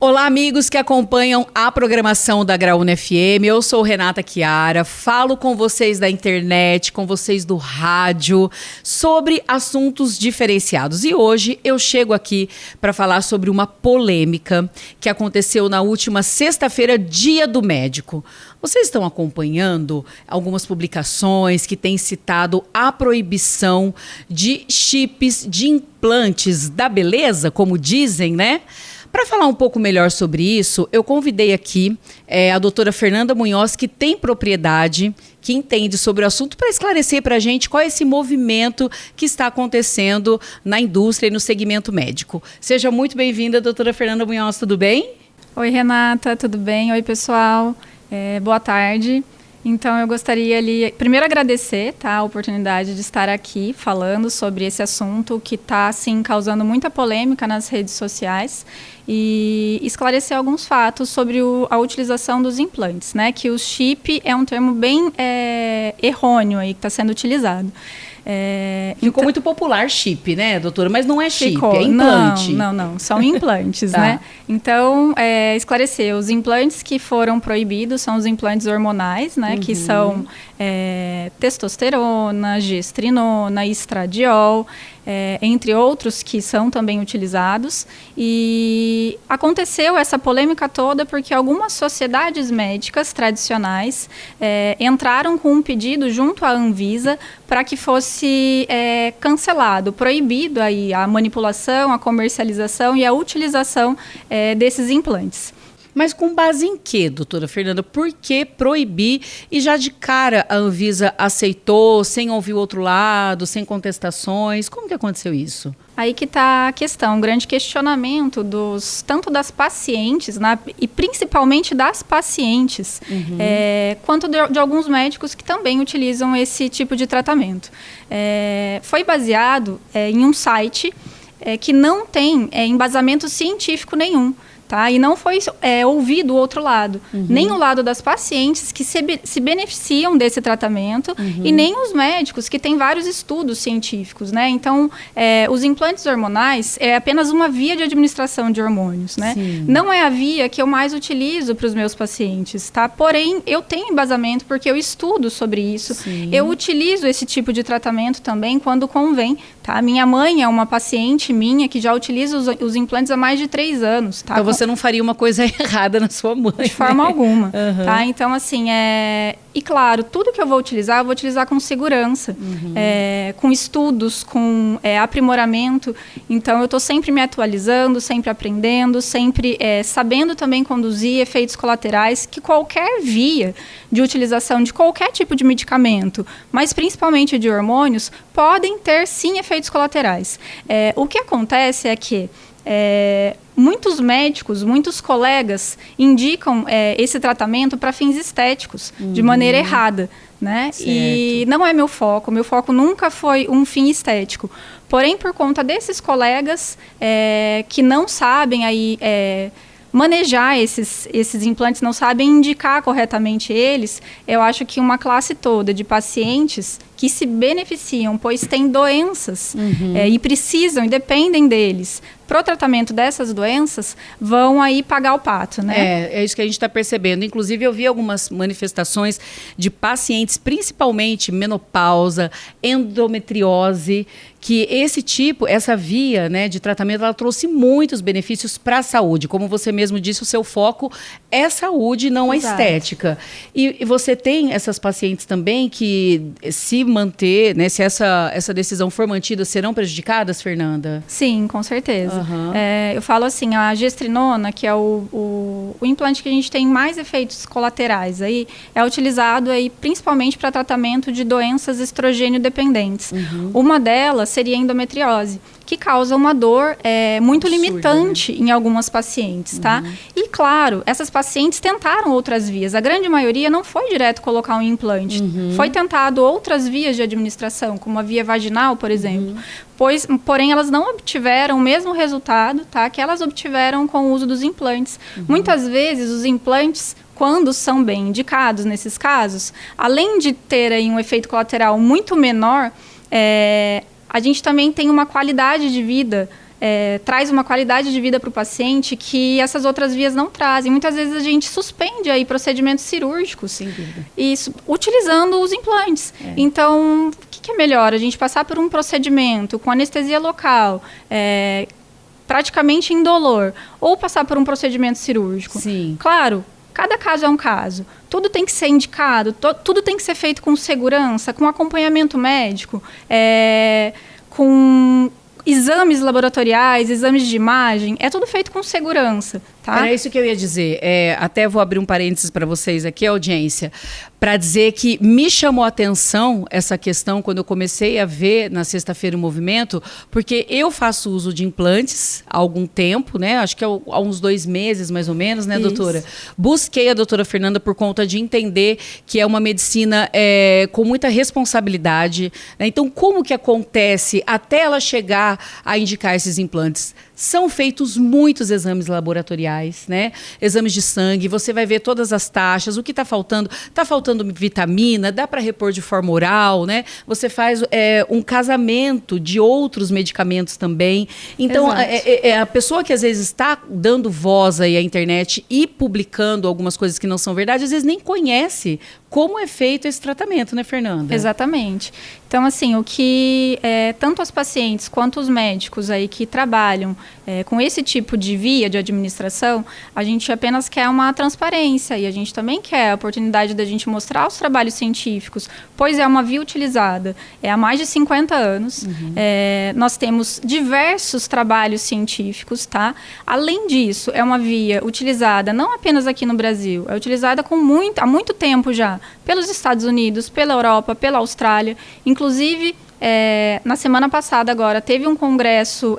Olá, amigos que acompanham a programação da Graúna FM. Eu sou Renata Chiara, falo com vocês da internet, com vocês do rádio, sobre assuntos diferenciados. E hoje eu chego aqui para falar sobre uma polêmica que aconteceu na última sexta-feira, Dia do Médico. Vocês estão acompanhando algumas publicações que têm citado a proibição de chips, de implantes da beleza, como dizem, né? Para falar um pouco melhor sobre isso, eu convidei aqui a doutora Fernanda Munhoz, que tem propriedade, que entende sobre o assunto, para esclarecer para a gente qual é esse movimento que está acontecendo na indústria e no segmento médico. Seja muito bem-vinda, doutora Fernanda Munhoz, tudo bem? Oi, Renata, tudo bem? Oi, pessoal. Boa tarde. Então, eu gostaria primeiro agradecer, a oportunidade de estar aqui falando sobre esse assunto que está, assim, causando muita polêmica nas redes sociais e esclarecer alguns fatos sobre a utilização dos implantes, né? Que o chip é um termo bem errôneo aí que está sendo utilizado. Ficou muito popular chip, né, doutora? Mas não é chip, ficou. É implante. Não. São implantes, Tá. né? Então, esclarecer, os implantes que foram proibidos são os implantes hormonais, né? Que são testosterona, gestrinona, estradiol, entre outros que são também utilizados. E aconteceu essa polêmica toda porque algumas sociedades médicas tradicionais entraram com um pedido junto à Anvisa para que fosse cancelado, proibido aí a manipulação, a comercialização e a utilização desses implantes. Mas com base em quê, doutora Fernanda? Por que proibir? E já de cara a Anvisa aceitou, sem ouvir o outro lado, sem contestações? Como que aconteceu isso? Aí que está a questão, um grande questionamento tanto das pacientes, e principalmente das pacientes, quanto de alguns médicos que também utilizam esse tipo de tratamento. Foi baseado em um site que não tem embasamento científico nenhum. Tá? E não foi ouvido o outro lado, nem o lado das pacientes que se beneficiam desse tratamento e nem os médicos que têm vários estudos científicos, né? Então, os implantes hormonais é apenas uma via de administração de hormônios, né? Não é a via que eu mais utilizo para os meus pacientes, tá? Porém, eu tenho embasamento porque eu estudo sobre isso. Sim. Eu utilizo esse tipo de tratamento também quando convém, tá? Minha mãe é uma paciente minha que já utiliza os implantes há mais de 3 anos, tá? Então você não faria uma coisa errada na sua mãe. De forma alguma, tá? Então, assim, E claro, tudo que eu vou utilizar com segurança, com estudos, com aprimoramento. Então, eu estou sempre me atualizando, sempre aprendendo, sempre sabendo também conduzir efeitos colaterais que qualquer via de utilização de qualquer tipo de medicamento, mas principalmente de hormônios, podem ter, sim, efeitos colaterais. O que acontece é que muitos médicos, muitos colegas indicam esse tratamento para fins estéticos, de maneira errada, né? Certo. E não é meu foco nunca foi um fim estético. Porém, por conta desses colegas que não sabem manejar esses implantes, não sabem indicar corretamente eles, eu acho que uma classe toda de pacientes que se beneficiam, pois têm doenças e precisam e dependem deles para o tratamento dessas doenças, vão aí pagar o pato, né? É isso que a gente está percebendo. Inclusive, eu vi algumas manifestações de pacientes, principalmente menopausa, endometriose, que essa via, né, de tratamento, ela trouxe muitos benefícios para a saúde. Como você mesmo disse, o seu foco é saúde, não Exato. a estética. E você tem essas pacientes também que, se manter, né, se essa decisão for mantida, serão prejudicadas, Fernanda? Sim, com certeza. Eu falo assim, a gestrinona, que é o implante que a gente tem mais efeitos colaterais, aí, é utilizado aí, principalmente para tratamento de doenças estrogênio dependentes. Uma delas seria a endometriose, que causa uma dor muito Absurda, limitante, né, em algumas pacientes, tá? E claro, essas pacientes tentaram outras vias. A grande maioria não foi direto colocar um implante. Foi tentado outras vias de administração, como a via vaginal, por exemplo. Porém, elas não obtiveram o mesmo resultado, tá, que elas obtiveram com o uso dos implantes. Muitas vezes, os implantes, quando são bem indicados nesses casos, além de ter aí um efeito colateral muito menor, a gente também tem uma qualidade de vida traz uma qualidade de vida para o paciente que essas outras vias não trazem. Muitas vezes a gente suspende aí procedimentos cirúrgicos, sem dúvida, isso, utilizando os implantes. Então, o que é melhor? A gente passar por um procedimento com anestesia local, praticamente indolor, ou passar por um procedimento cirúrgico? Sim. Claro, cada caso é um caso. Tudo tem que ser indicado, tudo tem que ser feito com segurança, com acompanhamento médico, com exames laboratoriais, exames de imagem, é tudo feito com segurança, tá? Era isso que eu ia dizer. Até vou abrir um parênteses para vocês aqui, audiência, para dizer que me chamou a atenção essa questão quando eu comecei a ver na Sexta-feira o Movimento, porque eu faço uso de implantes há algum tempo, né? Acho que há uns 2 meses, mais ou menos, né, doutora? Busquei a doutora Fernanda por conta de entender que é uma medicina com muita responsabilidade, né? Então, como que acontece até ela chegar a indicar esses implantes? São feitos muitos exames laboratoriais, né? Exames de sangue, você vai ver todas as taxas, o que está faltando. Está faltando vitamina, dá para repor de forma oral, né? Você faz um casamento de outros medicamentos também. Então, a pessoa que às vezes está dando voz aí à internet e publicando algumas coisas que não são verdade, às vezes nem conhece como é feito esse tratamento, né, Fernanda? Exatamente. Então, assim, o que tanto as pacientes quanto os médicos aí que trabalham com esse tipo de via de administração, a gente apenas quer uma transparência e a gente também quer a oportunidade da gente mostrar os trabalhos científicos, pois é uma via utilizada há mais de 50 anos. Nós temos diversos trabalhos científicos, tá? Além disso, é uma via utilizada não apenas aqui no Brasil, é utilizada há muito tempo já, pelos Estados Unidos, pela Europa, pela Austrália. Inclusive, na semana passada agora, teve um congresso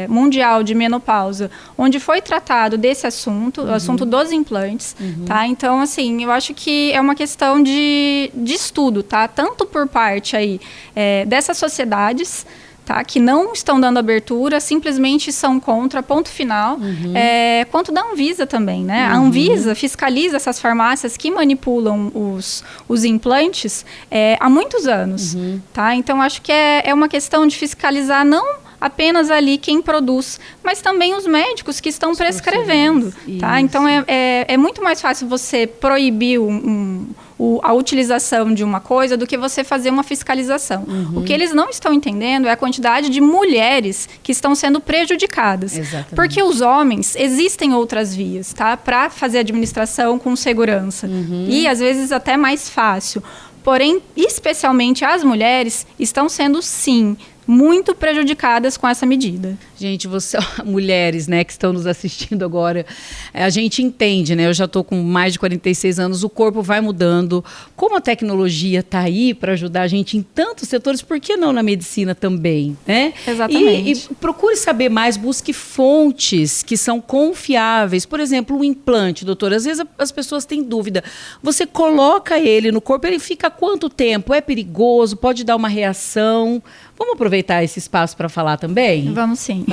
mundial de menopausa, onde foi tratado desse assunto, o assunto dos implantes, tá? Então, assim, eu acho que é uma questão de estudo, tá? Tanto por parte aí dessas sociedades, tá, que não estão dando abertura, simplesmente são contra, ponto final, quanto da Anvisa também, né? A Anvisa fiscaliza essas farmácias que manipulam os implantes há muitos anos, tá? Então, acho que é uma questão de fiscalizar não apenas ali quem produz, mas também os médicos que estão prescrevendo, tá? Então, é muito mais fácil você proibir a utilização de uma coisa do que você fazer uma fiscalização. O que eles não estão entendendo é a quantidade de mulheres que estão sendo prejudicadas. Exatamente. Porque os homens, existem outras vias, tá? Para fazer administração com segurança. E, às vezes, até mais fácil. Porém, especialmente as mulheres, estão sendo, sim, muito prejudicadas com essa medida. Gente, mulheres, né, que estão nos assistindo agora, a gente entende, né? Eu já estou com mais de 46 anos, o corpo vai mudando. Como a tecnologia está aí para ajudar a gente em tantos setores, por que não na medicina também, né? Exatamente. E procure saber mais, busque fontes que são confiáveis. Por exemplo, um implante, doutora, às vezes as pessoas têm dúvida. Você coloca ele no corpo, ele fica quanto tempo? É perigoso? Pode dar uma reação? Vamos aproveitar esse espaço para falar também? Vamos sim.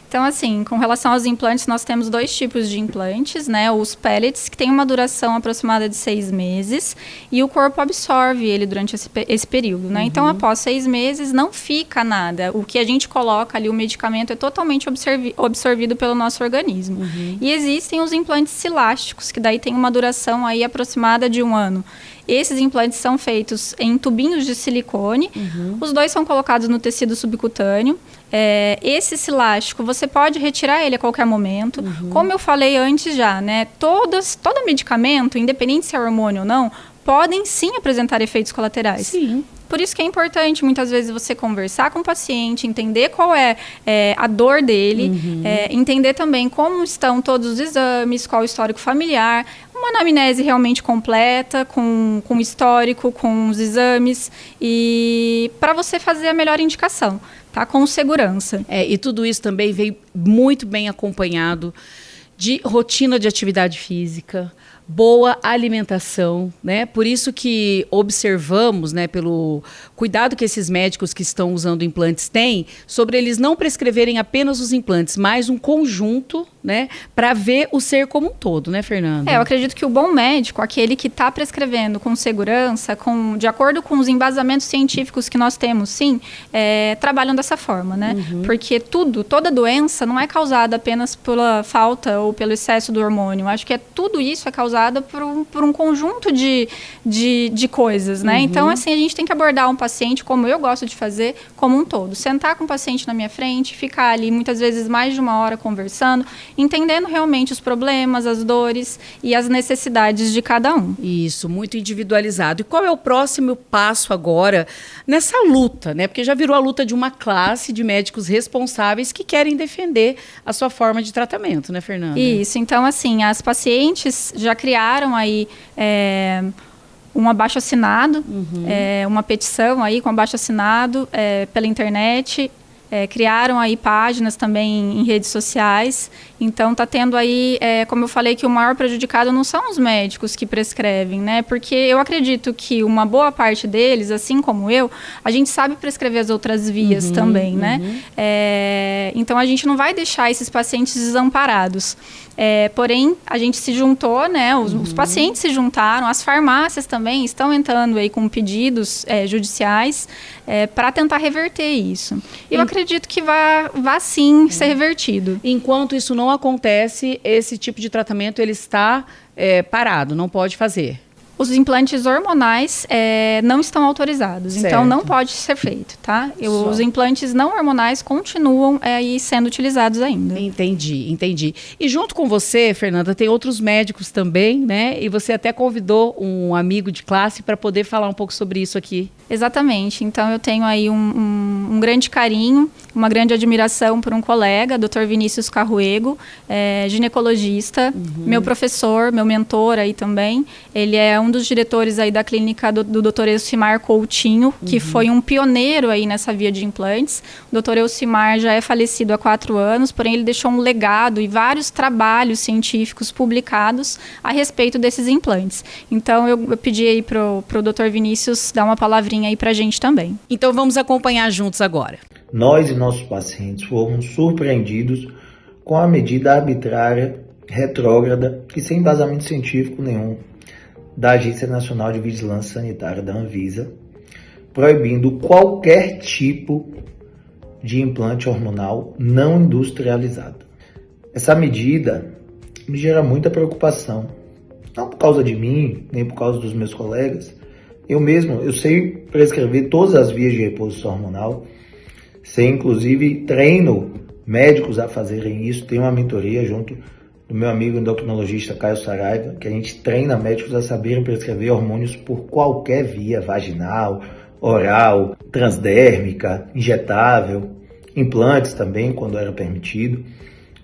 Então, assim, com relação aos implantes, nós temos 2 tipos de implantes, né? Os pellets, que tem uma duração aproximada de 6 meses, e o corpo absorve ele durante esse período, né? Então, após 6 meses, não fica nada. O que a gente coloca ali, o medicamento, é totalmente absorvido pelo nosso organismo. E existem os implantes silásticos, que daí tem uma duração aí aproximada de 1 ano. Esses implantes são feitos em tubinhos de silicone. Os 2 são colocados no tecido subcutâneo. Esse silástico, você pode retirar ele a qualquer momento. Como eu falei antes já, né? Todo medicamento, independente se é hormônio ou não, podem sim apresentar efeitos colaterais. Sim. Por isso que é importante, muitas vezes, você conversar com o paciente, entender qual é a dor dele, entender também como estão todos os exames, qual o histórico familiar, uma anamnese realmente completa, com histórico, com os exames, e para você fazer a melhor indicação, tá? Com segurança. E tudo isso também veio muito bem acompanhado de rotina de atividade física, boa alimentação, né? Por isso que observamos, né, pelo cuidado que esses médicos que estão usando implantes têm, sobre eles não prescreverem apenas os implantes, mas um conjunto, né, para ver o ser como um todo, né, Fernanda? Eu acredito que o bom médico, aquele que está prescrevendo com segurança, de acordo com os embasamentos científicos que nós temos, sim, trabalham dessa forma, né? Porque toda doença não é causada apenas pela falta ou pelo excesso do hormônio. Acho que tudo isso é causado por um conjunto de coisas, né? Então, assim, a gente tem que abordar um paciente, como eu gosto de fazer, como um todo. Sentar com o paciente na minha frente, ficar ali muitas vezes mais de uma hora conversando, entendendo realmente os problemas, as dores e as necessidades de cada um. Isso, muito individualizado. E qual é o próximo passo agora nessa luta, né? Porque já virou a luta de uma classe de médicos responsáveis que querem defender a sua forma de tratamento, né, Fernanda? Isso, então assim, as pacientes já criaram aí um abaixo-assinado, uma petição aí com abaixo-assinado pela internet. Criaram aí páginas também em redes sociais. Então, está tendo aí, como eu falei, que o maior prejudicado não são os médicos que prescrevem, né? Porque eu acredito que uma boa parte deles, assim como eu, a gente sabe prescrever as outras vias também, né? Então, a gente não vai deixar esses pacientes desamparados. Porém, a gente se juntou, né? Os pacientes se juntaram, as farmácias também estão entrando aí com pedidos judiciais para tentar reverter isso. Eu acredito que vá sim ser revertido. Enquanto isso não acontece, esse tipo de tratamento ele está parado, não pode fazer. Os implantes hormonais não estão autorizados, certo. Então não pode ser feito, tá? Os implantes não hormonais continuam aí sendo utilizados ainda. Entendi. E junto com você, Fernanda, tem outros médicos também, né? E você até convidou um amigo de classe para poder falar um pouco sobre isso aqui. Exatamente. Então eu tenho aí um grande carinho, uma grande admiração por um colega, Dr. Vinícius Carruego, ginecologista, meu professor, meu mentor aí também. Ele é um dos diretores aí da clínica do Dr. Elcimar Coutinho, que foi um pioneiro aí nessa via de implantes. O Dr. Elcimar já é falecido há 4 anos, porém ele deixou um legado e vários trabalhos científicos publicados a respeito desses implantes. Então eu pedi aí pro Dr. Vinícius dar uma palavrinha aí pra gente também. Então vamos acompanhar juntos agora. Nós e nossos pacientes fomos surpreendidos com a medida arbitrária, retrógrada e sem embasamento científico nenhum da Agência Nacional de Vigilância Sanitária, da Anvisa, proibindo qualquer tipo de implante hormonal não industrializado. Essa medida me gera muita preocupação, não por causa de mim, nem por causa dos meus colegas. Eu sei prescrever todas as vias de reposição hormonal, sei inclusive treino médicos a fazerem isso, tenho uma mentoria junto do meu amigo endocrinologista Caio Saraiva, que a gente treina médicos a saberem prescrever hormônios por qualquer via, vaginal, oral, transdérmica, injetável, implantes também, quando era permitido.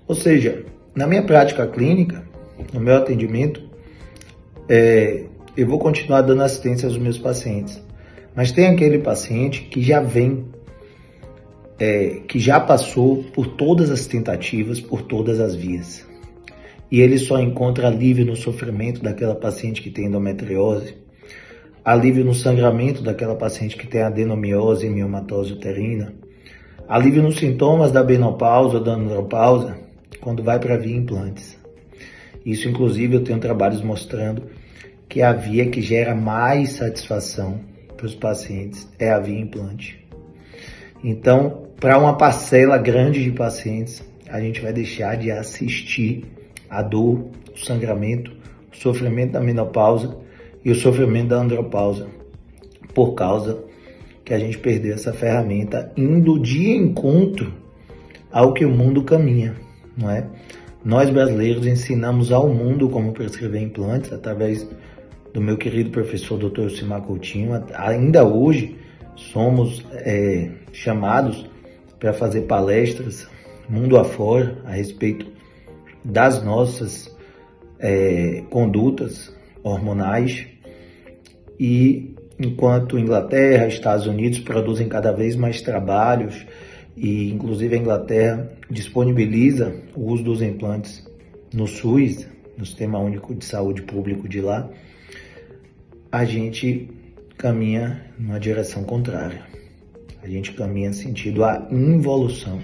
Ou seja, na minha prática clínica, no meu atendimento, eu vou continuar dando assistência aos meus pacientes. Mas tem aquele paciente que já vem, que já passou por todas as tentativas, por todas as vias. E ele só encontra alívio no sofrimento daquela paciente que tem endometriose, alívio no sangramento daquela paciente que tem adenomiose e miomatose uterina, alívio nos sintomas da menopausa ou da andropausa, quando vai para a via implantes. Isso, inclusive, eu tenho trabalhos mostrando que a via que gera mais satisfação para os pacientes é a via implante. Então, para uma parcela grande de pacientes, a gente vai deixar de assistir a dor, o sangramento, o sofrimento da menopausa e o sofrimento da andropausa, por causa que a gente perdeu essa ferramenta indo de encontro ao que o mundo caminha, não é? Nós brasileiros ensinamos ao mundo como prescrever implantes através do meu querido professor Dr. Elcimar Coutinho. Ainda hoje somos chamados para fazer palestras mundo afora a respeito das nossas condutas hormonais, e enquanto Inglaterra, Estados Unidos produzem cada vez mais trabalhos, e inclusive a Inglaterra disponibiliza o uso dos implantes no SUS, no Sistema Único de Saúde Público de lá, a gente caminha numa direção contrária. A gente caminha sentido a involução.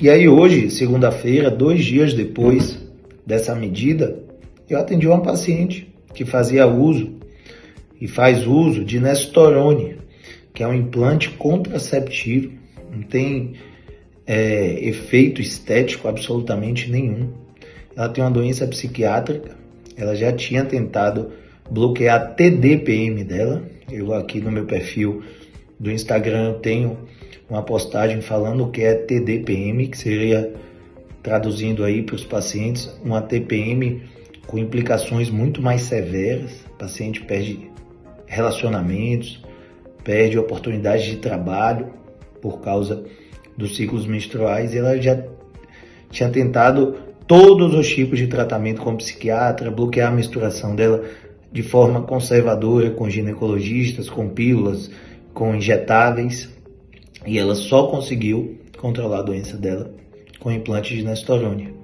E aí hoje, segunda-feira, 2 dias depois dessa medida, eu atendi uma paciente que fazia uso e faz uso de Nestorone, que é um implante contraceptivo, não tem efeito estético absolutamente nenhum. Ela tem uma doença psiquiátrica, ela já tinha tentado bloquear a TDPM dela. Eu aqui no meu perfil do Instagram eu tenho uma postagem falando o que é TDPM, que seria, traduzindo aí para os pacientes, uma TPM com implicações muito mais severas. O paciente perde relacionamentos, perde oportunidades de trabalho por causa dos ciclos menstruais, e ela já tinha tentado todos os tipos de tratamento com psiquiatra, bloquear a menstruação dela de forma conservadora, com ginecologistas, com pílulas, com injetáveis, e ela só conseguiu controlar a doença dela com implante de Nestorone.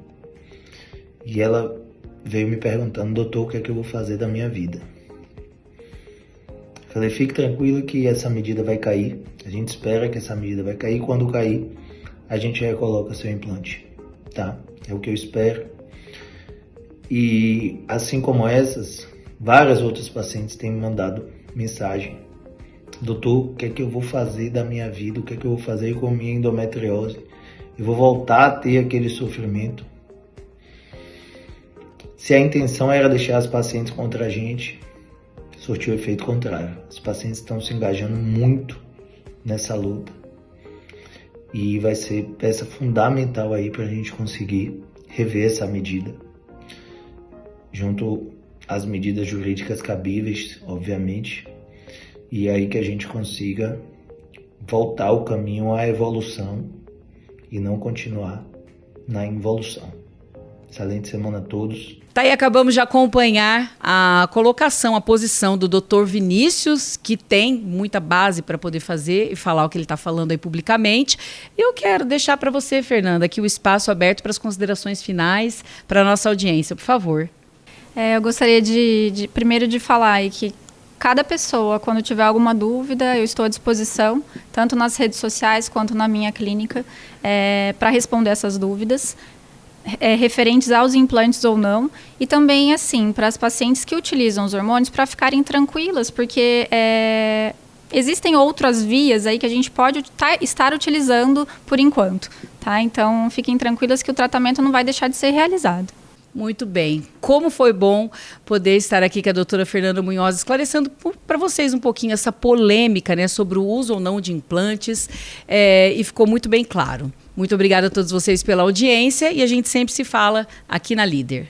E ela veio me perguntando: doutor, o que é que eu vou fazer da minha vida? Falei: fique tranquilo que essa medida vai cair. A gente espera que essa medida vai cair. Quando cair, a gente recoloca seu implante, tá? É o que eu espero. E assim como essas, várias outras pacientes têm me mandado mensagem: doutor, o que é que eu vou fazer da minha vida? O que é que eu vou fazer com a minha endometriose? Eu vou voltar a ter aquele sofrimento? Se a intenção era deixar as pacientes contra a gente, surtiu o efeito contrário. Os pacientes estão se engajando muito nessa luta. E vai ser peça fundamental aí para a gente conseguir rever essa medida, junto às medidas jurídicas cabíveis, obviamente, e aí que a gente consiga voltar o caminho à evolução e não continuar na involução. Excelente semana a todos. Tá aí, acabamos de acompanhar a colocação, a posição do Dr. Vinícius, que tem muita base para poder fazer e falar o que ele está falando aí publicamente. E eu quero deixar para você, Fernanda, aqui o espaço aberto para as considerações finais para a nossa audiência, por favor. Eu gostaria primeiro de falar aí que cada pessoa, quando tiver alguma dúvida, eu estou à disposição, tanto nas redes sociais quanto na minha clínica, para responder essas dúvidas. Referentes aos implantes ou não, e também, assim, para as pacientes que utilizam os hormônios, para ficarem tranquilas, porque existem outras vias aí que a gente pode estar utilizando por enquanto, tá? Então, fiquem tranquilas que o tratamento não vai deixar de ser realizado. Muito bem. Como foi bom poder estar aqui com a doutora Fernanda Munhoz, esclarecendo para vocês um pouquinho essa polêmica, né, sobre o uso ou não de implantes, e ficou muito bem claro. Muito obrigada a todos vocês pela audiência e a gente sempre se fala aqui na Líder.